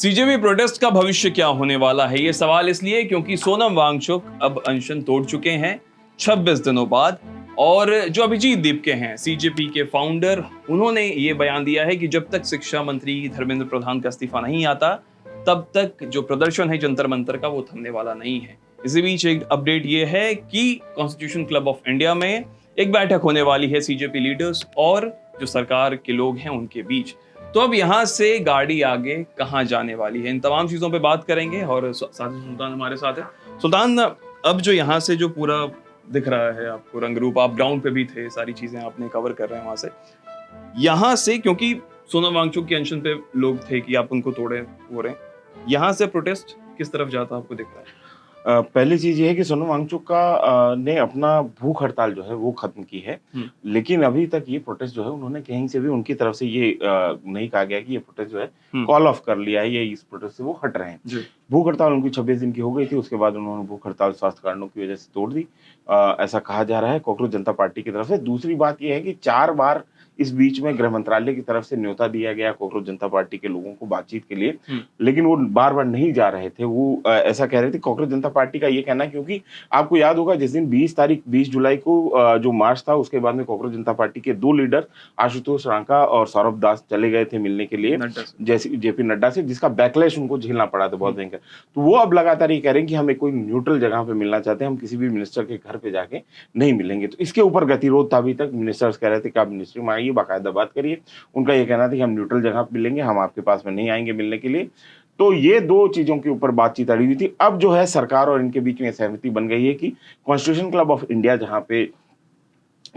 CJP protest का भविष्य क्या होने वाला है, ये सवाल इसलिए क्योंकि सोनम वांगचुक अब अनशन तोड़ चुके हैं 26 दिनों बाद। और जो अभिजीत दीपके हैं सीजेपी के फाउंडर, उन्होंने ये बयान दिया है कि जब तक शिक्षा मंत्री धर्मेंद्र प्रधान का इस्तीफा नहीं आता तब तक जो प्रदर्शन है जंतर मंतर का वो थमने वाला नहीं है। इसी बीच एक अपडेट ये है कि कॉन्स्टिट्यूशन क्लब ऑफ इंडिया में एक बैठक होने वाली है सीजेपी लीडर्स और जो सरकार के लोग हैं उनके बीच। तो अब यहाँ से गाड़ी आगे कहाँ जाने वाली है, इन तमाम चीजों पे बात करेंगे और साथ ही सुल्तान हमारे साथ है। सुल्तान, अब जो यहाँ से जो पूरा दिख रहा है आपको रंग रूप, आप ग्राउंड पे भी थे, सारी चीजें आपने कवर कर रहे हैं वहां से, यहाँ से क्योंकि सोनम वांगचुक के अनशन पे लोग थे कि आप उनको तोड़े हो रहे हैं, यहाँ से प्रोटेस्ट किस तरफ जाता आपको दिख रहा है? पहली चीज ये है कि सोनम वांगचुक का ने अपना भूख हड़ताल जो है वो खत्म की है। लेकिन अभी तक ये प्रोटेस्ट जो है उन्होंने कहीं से भी उनकी तरफ से ये नहीं कहा गया कि ये प्रोटेस्ट जो है कॉल ऑफ कर लिया है, ये इस प्रोटेस्ट से वो हट रहे हैं। भूख हड़ताल उनकी 26 दिन की हो गई थी, उसके बाद उन्होंने भूख हड़ताल स्वास्थ्य कारणों की वजह से तोड़ दी, ऐसा कहा जा रहा है कॉकरोच जनता पार्टी की तरफ से। दूसरी बात यह है कि 4 बार इस बीच में गृह मंत्रालय की तरफ से न्योता दिया गया कॉकरोच जनता पार्टी के लोगों को बातचीत के लिए, लेकिन वो बार बार नहीं जा रहे थे। वो ऐसा कह रहे थे, कॉकरोच जनता पार्टी का ये कहना है, क्योंकि आपको याद होगा जिस दिन 20 जुलाई को जो मार्च था, उसके बाद में कॉकरोच जनता पार्टी के 2 लीडर आशुतोष रांका और सौरभ दास चले गए थे मिलने के लिए जैसे जेपी नड्डा से, जिसका बैकलैश उनको झेलना पड़ा था बहुत भयंकर। तो वो अब लगातार ये कह रहे हैं कि हम एक कोई न्यूट्रल जगह पे मिलना चाहते हैं, हम किसी भी मिनिस्टर के घर पे जाके नहीं मिलेंगे। तो इसके ऊपर गतिरोध था अभी तक। मिनिस्टर्स कह रहे थे कि आप मिनिस्ट्री में आइए, बाकायदा बात करिए। उनका ये कहना था कि हम न्यूट्रल जगह पे मिलेंगे, हम आपके पास में नहीं आएंगे मिलने के लिए। तो ये 2 चीजों के ऊपर बातचीत अड़ी हुई थी। अब जो है सरकार और इनके बीच में सहमति बन गई है कि कॉन्स्टिट्यूशन क्लब ऑफ इंडिया, जहां पे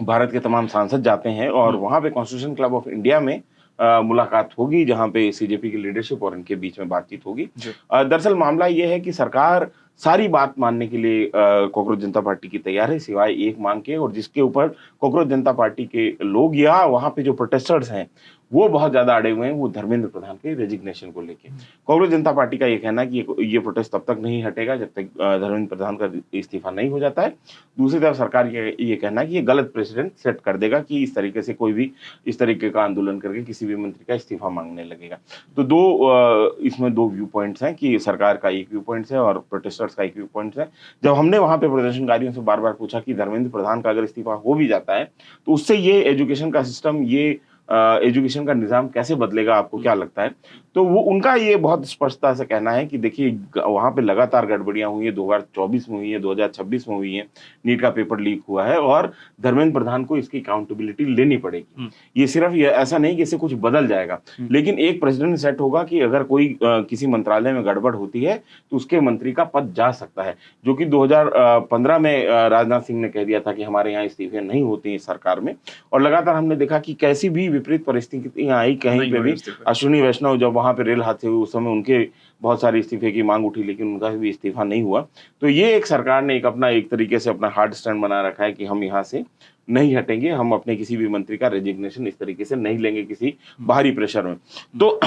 भारत के तमाम सांसद जाते हैं, और वहां पे कॉन्स्टिट्यूशन क्लब ऑफ इंडिया में मुलाकात होगी, जहां पे सीजेपी की लीडरशिप और इनके बीच में बातचीत होगी। दरअसल मामला यह है कि सरकार सारी बात मानने के लिए कॉकरोच जनता पार्टी की तैयार है, सिवाय एक मांग के, और जिसके ऊपर कॉकरोच जनता पार्टी के लोग या वहां पे जो प्रोटेस्टर्स हैं वो बहुत ज्यादा अड़े हुए हैं, वो धर्मेंद्र प्रधान के रेजिग्नेशन को लेके। कॉकरोच जनता पार्टी का ये कहना है कि ये प्रोटेस्ट तब तक नहीं हटेगा जब तक धर्मेंद्र प्रधान का इस्तीफा नहीं हो जाता है। दूसरी तरफ सरकार ये कहना है कि ये गलत प्रेसिडेंट सेट कर देगा कि इस तरीके से कोई भी इस तरीके का आंदोलन करके किसी भी मंत्री का इस्तीफा मांगने लगेगा। तो इसमें 2 व्यू पॉइंट्स हैं कि सरकार का एक व्यू पॉइंट है और प्रोटेस्टर्स का एक व्यू पॉइंट है। जब हमने वहां पे प्रदर्शनकारियों से बार बार पूछा कि धर्मेंद्र प्रधान का अगर इस्तीफा हो भी जाता है तो उससे ये एजुकेशन का सिस्टम, ये एजुकेशन का निजाम कैसे बदलेगा, आपको क्या लगता है? तो वो उनका ये बहुत स्पष्टता से कहना है कि देखिए वहां पे लगातार गड़बड़ियां हुई है, 2024 में हुई है, 2026 में हुई है, नीट का पेपर लीक हुआ है और धर्मेंद्र प्रधान को इसकी अकाउंटेबिलिटी लेनी पड़ेगी। ये सिर्फ ऐसा नहीं कि इससे कुछ बदल जाएगा, लेकिन एक प्रेसिडेंट सेट होगा कि अगर कोई किसी मंत्रालय में गड़बड़ होती है तो उसके मंत्री का पद जा सकता है, जो कि 2015 में राजनाथ सिंह ने कह दिया था कि हमारे यहाँ इस्तीफे नहीं होते हैं सरकार में। और लगातार हमने देखा कि कैसी भी विपरीत परिस्थितियां आई, कहीं पे भी अश्विनी वैष्णव जब वहां पे रेल हादसे हुए उस समय उनके बहुत सारे इस्तीफे की मांग उठी, लेकिन उनका भी इस्तीफा नहीं हुआ। तो ये एक सरकार ने एक तरीके से अपना हार्ड स्टैंड बना रखा है कि हम यहाँ से नहीं हटेंगे, हम अपने किसी भी मंत्री का रेजिग्नेशन इस तरीके से नहीं लेंगे किसी बाहरी प्रेशर में। तो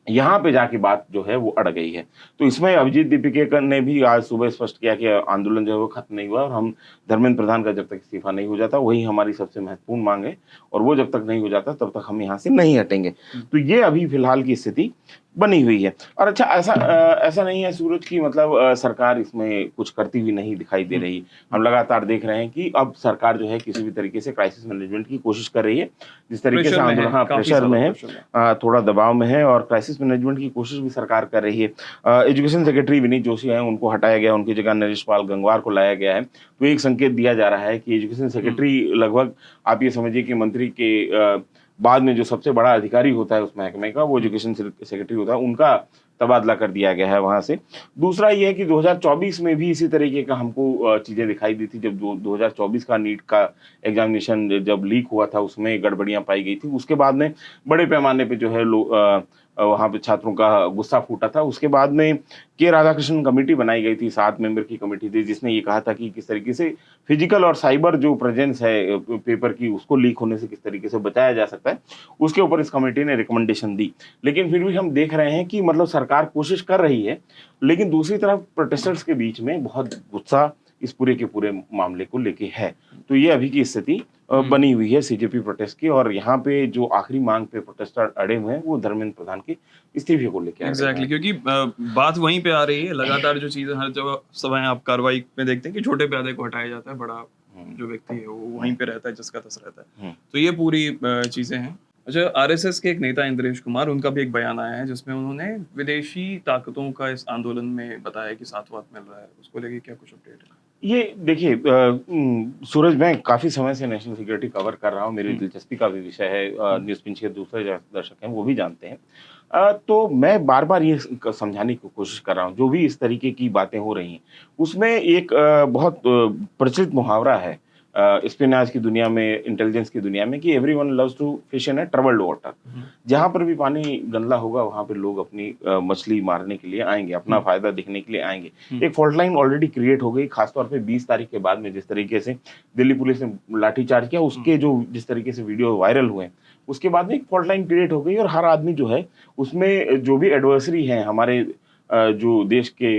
यहाँ पे जाके बात जो है वो अड़ गई है। तो इसमें अभिजीत दीपके ने भी आज सुबह स्पष्ट किया कि आंदोलन जो है वो खत्म नहीं हुआ और हम धर्मेंद्र प्रधान का जब तक इस्तीफा नहीं हो जाता वही हमारी सबसे महत्वपूर्ण मांग है, और वो जब तक नहीं हो जाता तब तक हम यहाँ से नहीं हटेंगे। तो ये अभी फिलहाल की स्थिति बनी हुई है। और अच्छा, ऐसा नहीं है सूरज की मतलब सरकार इसमें कुछ करती हुई नहीं दिखाई दे रही। हम लगातार देख रहे हैं कि अब सरकार जो है किसी भी तरीके से क्राइसिस मैनेजमेंट की कोशिश कर रही है, जिस तरीके से आंदोलन प्रेशर में है, थोड़ा दबाव में है, और क्राइसिस मैनेजमेंट की कोशिश भी सरकार कर रही है। एजुकेशन सेक्रेटरी विनीत जोशी हैं, उनको हटाया गया, उनकी जगह नरेश पाल गंगवार को लाया गया है। तो एक संकेत दिया जा रहा है कि एजुकेशन सेक्रेटरी लगभग आप ये समझिए कि मंत्री के बाद में जो सबसे बड़ा अधिकारी होता है उस महकमे का, वो एजुकेशन सेक्रेटरी होता है, उनका तबादला कर दिया गया है वहां से। दूसरा ये है कि 2024 में भी इसी तरीके का हमको चीजें दिखाई दी थी, जब 2024 का नीट का एग्जामिनेशन जब लीक हुआ था उसमें गड़बड़ियां पाई गई थी। उसके बाद में बड़े पैमाने पे जो है वहां पे छात्रों का गुस्सा फूटा था। उसके बाद में के राधाकृष्णन कमेटी बनाई गई थी, 7 मेंबर की कमेटी थी, जिसने ये कहा था कि किस तरीके से फिजिकल और साइबर जो प्रेजेंस है पेपर की उसको लीक होने से किस तरीके से बचाया जा सकता है, उसके ऊपर इस कमेटी ने रिकमेंडेशन दी। लेकिन फिर भी हम देख रहे हैं कि मतलब सरकार कोशिश कर रही है, लेकिन दूसरी तरफ प्रोटेस्टर्स के बीच में बहुत गुस्सा इस पूरे के पूरे मामले को लेके है। तो ये अभी की स्थिति बनी हुई है सीजेपी प्रोटेस्ट की। और यहाँ पे जो आखिरी मांग पे प्रोटेस्टर अड़े हुए हैं वो धर्मेंद्र प्रधान के इस्तीफे को लेकर एग्जैक्टली क्योंकि बात वहीं पे आ रही है लगातार जो चीजें हर जगह समय आप कार्रवाई में देखते हैं कि छोटे प्यादे को हटाया जाता है, बड़ा जो व्यक्ति है वो वहीं पे रहता है जिसका तस रहता है। तो ये पूरी चीजें हैं। अच्छा, आरएसएस के एक नेता इंद्रेश कुमार, उनका भी एक बयान आया है जिसमें उन्होंने विदेशी ताकतों का इस आंदोलन में बताया कि साथ वाथ मिल रहा है, उसको लेके क्या कुछ अपडेट है? ये देखिए सूरज, मैं काफी समय से नेशनल सिक्योरिटी कवर कर रहा हूँ, मेरी दिलचस्पी का भी विषय है, न्यूज पिंच के दूसरे दर्शक हैं वो भी जानते हैं। तो मैं बार बार ये समझाने की कोशिश कर रहा हूँ, जो भी इस तरीके की बातें हो रही हैं उसमें एक बहुत प्रचलित मुहावरा है स्पिनाच की दुनिया में, इंटेलिजेंस की दुनिया में, कि everyone loves to fish in a troubled water. जहां पर भी पानी गंदा होगा वहां पर लोग अपनी मछली मारने के लिए आएंगे, अपना फायदा दिखने के लिए आएंगे। एक फॉल्ट लाइन ऑलरेडी क्रिएट हो गई, खासतौर पे 20 तारीख के बाद में जिस तरीके से दिल्ली पुलिस ने लाठीचार्ज किया, उसके जो जिस तरीके से वीडियो वायरल हुए उसके बाद में एक फॉल्ट लाइन क्रिएट हो गई। और हर आदमी जो है उसमें जो भी एडवर्सरी हैं, हमारे जो देश के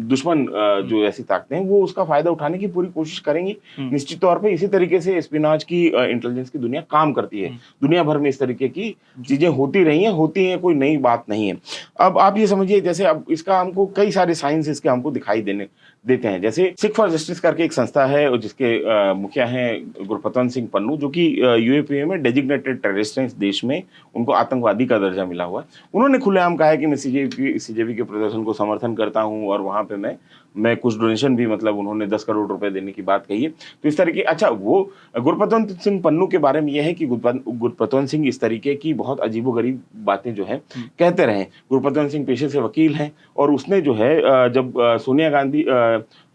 दुश्मन जो ऐसी ताकतें हैं, वो उसका फायदा उठाने की पूरी कोशिश करेंगी निश्चित तौर पे। इसी तरीके से स्पिनाच की इंटेलिजेंस की दुनिया काम करती है, दुनिया भर में इस तरीके की चीजें होती रही हैं, होती हैं, कोई नई बात नहीं है। अब आप ये समझिए, जैसे अब इसका हमको कई सारे साइंस इसके हमको दिखाई देते हैं। जैसे सिख फॉर जस्टिस करके एक संस्था है और जिसके मुखिया हैं गुरपतवंत सिंह पन्नू, जो कि यूएपीए में डेजिग्नेटेड टेररिस्ट हैं, इस देश में उनको आतंकवादी का दर्जा मिला हुआ है। उन्होंने खुलेआम कहा है कि मैं सीजेपी के प्रदर्शन को समर्थन करता हूं और वहां पे मैं कुछ डोनेशन भी, मतलब उन्होंने 10 करोड़ रुपए देने की बात कही है। तो इस तरीके, अच्छा, वो गुरपतवंत सिंह पन्नू के बारे में यह है कि गुरपतवंत सिंह इस तरीके की बहुत अजीबोगरीब बातें जो है कहते रहे। गुरपतवंत सिंह पेशे से वकील हैं और उसने जो है जब सोनिया गांधी,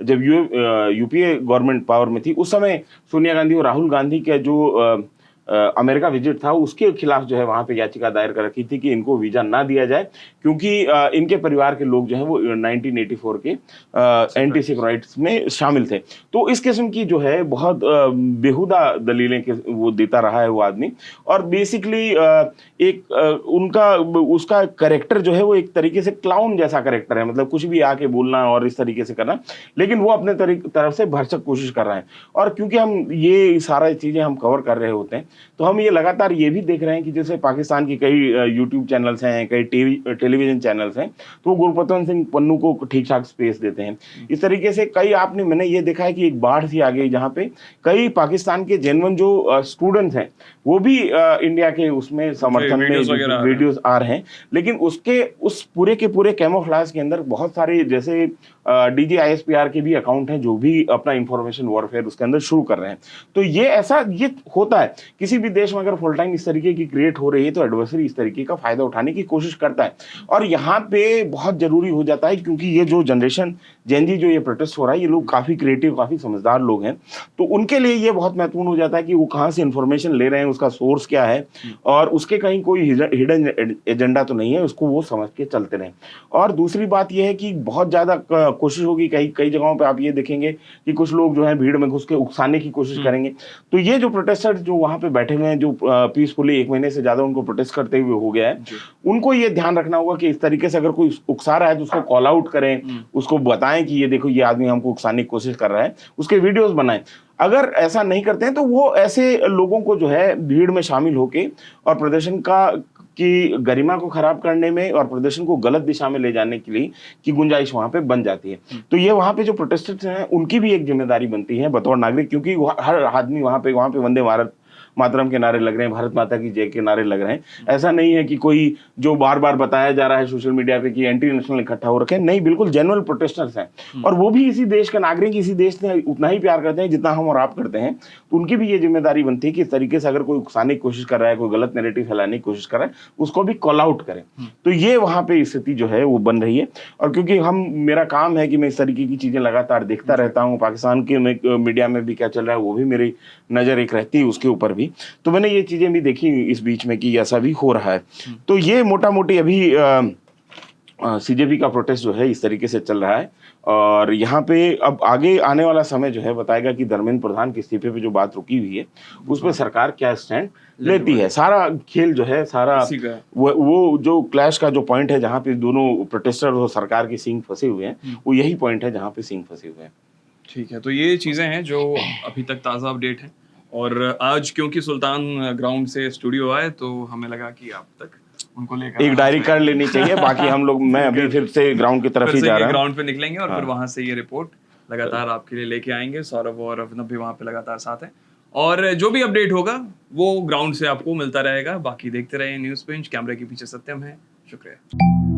जब यूपीए गवर्नमेंट पावर में थी, उस समय सोनिया गांधी और राहुल गांधी का जो अमेरिका विजिट था उसके खिलाफ जो है वहां पे याचिका दायर कर रखी थी कि इनको वीजा ना दिया जाए, क्योंकि इनके परिवार के लोग जो है वो 1984 के एंटी सिख राइट्स में शामिल थे। तो इस किस्म की जो है बहुत बेहुदा दलीलें वो देता रहा है वो आदमी। और बेसिकली एक उनका उसका कैरेक्टर जो है वो एक तरीके से क्लाउन जैसा कैरेक्टर है, मतलब कुछ भी आके बोलना और इस तरीके से करना, लेकिन वो अपने तरफ से भरसक कोशिश कर रहे हैं। और क्योंकि हम ये सारा चीजें हम कवर कर रहे होते हैं तो हम ये लगातार ये भी देख रहे हैं कि जैसे पाकिस्तान की कई यूट्यूब चैनल्स हैं, कई टेलीविजन चैनल्स हैं, तो वो गुरपतवंत सिंह पन्नू को ठीक ठाक स्पेस देते हैं। इस तरीके से कई मैंने ये देखा है कि एक बाढ़ सी आ गई जहाँ पे कई पाकिस्तान के जेन्युइन जो स्टूडेंट्स हैं वो भी इंडिया के उसमें समर्थन में वीडियोस आ रहे हैं, लेकिन उसके उस पूरे के पूरे कैमोफ्लेज के अंदर बहुत सारे जैसे DGISPR के भी अकाउंट हैं जो भी अपना इंफॉर्मेशन वॉरफेयर उसके अंदर शुरू कर रहे हैं। तो ये होता है किसी भी देश में, अगर फुल टाइम इस तरीके की क्रिएट हो रही है तो एडवर्सरी इस तरीके का फायदा उठाने की कोशिश करता है। और यहाँ पे बहुत जरूरी हो जाता है, क्योंकि ये जो जनरेशन जेन जी जो ये प्रोटेस्ट हो रहा है, ये लोग काफी क्रिएटिव, काफी समझदार लोग हैं, तो उनके लिए ये बहुत महत्वपूर्ण हो जाता है कि वो कहाँ से इंफॉर्मेशन ले रहे हैं, उसका सोर्स क्या है और उसके कहीं कोई हिडन एजेंडा तो नहीं है, उसको वो समझ के चलते रहें। और दूसरी बात यह है कि बहुत ज्यादा कोशिश होगी, कई जगहों पे आप ये देखेंगे कि कुछ लोग जो है भीड़ में घुस के उकसाने की कोशिश करेंगे। तो ये जो प्रोटेस्टर जो वहां पे बैठे हुए हैं, जो पीसफुली 1 महीने से ज्यादा उनको प्रोटेस्ट करते हुए हो गया है, उनको ये ध्यान रखना होगा कि इस तरीके से अगर कोई उकसा रहा है तो उसको कॉल आउट करें, उसको बताएं कि ये देखो ये आदमी हमको उकसाने की कोशिश कर रहा है, उसके वीडियोस बनाएं। अगर ऐसा नहीं करते हैं तो वो ऐसे लोगों को जो है भीड़ में शामिल होके और प्रदर्शन की गरिमा को खराब करने में और प्रदर्शन को गलत दिशा में ले जाने के लिए की गुंजाइश वहां पे बन जाती है। तो ये वहां पे जो प्रोटेस्टर्स हैं उनकी भी एक जिम्मेदारी बनती है बतौर नागरिक, क्योंकि हर आदमी वहां पे वंदे मातरम के नारे लग रहे हैं, भारत माता की जय के नारे लग रहे हैं। ऐसा नहीं है कि कोई जो बार बार बताया जा रहा है सोशल मीडिया पे कि एंटी नेशनल इकट्ठा हो रखे हैं, नहीं, बिल्कुल जेन्युइन प्रोटेस्टर्स हैं और वो भी इसी देश के नागरिक, इसी देश से उतना ही प्यार करते हैं जितना हम और आप करते हैं। तो उनकी भी ये जिम्मेदारी बनती है कि इस तरीके से अगर कोई उकसाने की कोशिश कर रहा है, कोई गलत नैरेटिव फैलाने की कोशिश कर रहा है, उसको भी कॉल आउट करें। तो ये वहां पे स्थिति जो है वो बन रही है। और क्योंकि मेरा काम है कि मैं इस तरीके की चीजें लगातार देखता रहता हूँ, पाकिस्तान के मीडिया में भी क्या चल रहा है वो भी मेरी नजर एक रहती है उसके ऊपर भी, तो मैंने ये चीजें भी देखी इस बीच में कि ऐसा भी हो रहा है। तो ये मोटा मोटी अभी सीजेपी का प्रोटेस्ट जो है इस तरीके से चल रहा है। और यहाँ पे अब आगे आने वाला समय जो है बताएगा कि धर्मेंद्र प्रधान के इस्तीफे पे जो बात रुकी हुई है उस पर सरकार क्या स्टैंड लेती है। सारा खेल जो है, सारा वो जो क्लैश का जो पॉइंट है जहाँ पे दोनों प्रोटेस्टर और सरकार के सींग फंसे हुए हैं, वो यही पॉइंट है जहाँ पे सींग फंसे हुए हैं। ठीक है, तो ये चीजें हैं जो अभी तक ताज़ा अपडेट हैं। और आज क्योंकि सुल्तान ग्राउंड से स्टूडियो आए तो हमें लगा कि आप तक उनको लेकर एक डायरी कर लेनी चाहिए, बाकी हम लोग, मैं अभी फिर से ग्राउंड की तरफ फिर ही से जा ये रहा हूँ। ग्राउंड पे निकलेंगे और फिर हाँ। वहां से ये रिपोर्ट लगातार आपके लिए लेके आएंगे। सौरभ और अभिनव भी वहां पे लगातार साथ हैं और जो भी अपडेट होगा वो ग्राउंड से आपको मिलता रहेगा। बाकी देखते रहिए न्यूज़ पिंच। कैमरे के पीछे सत्यम है। शुक्रिया।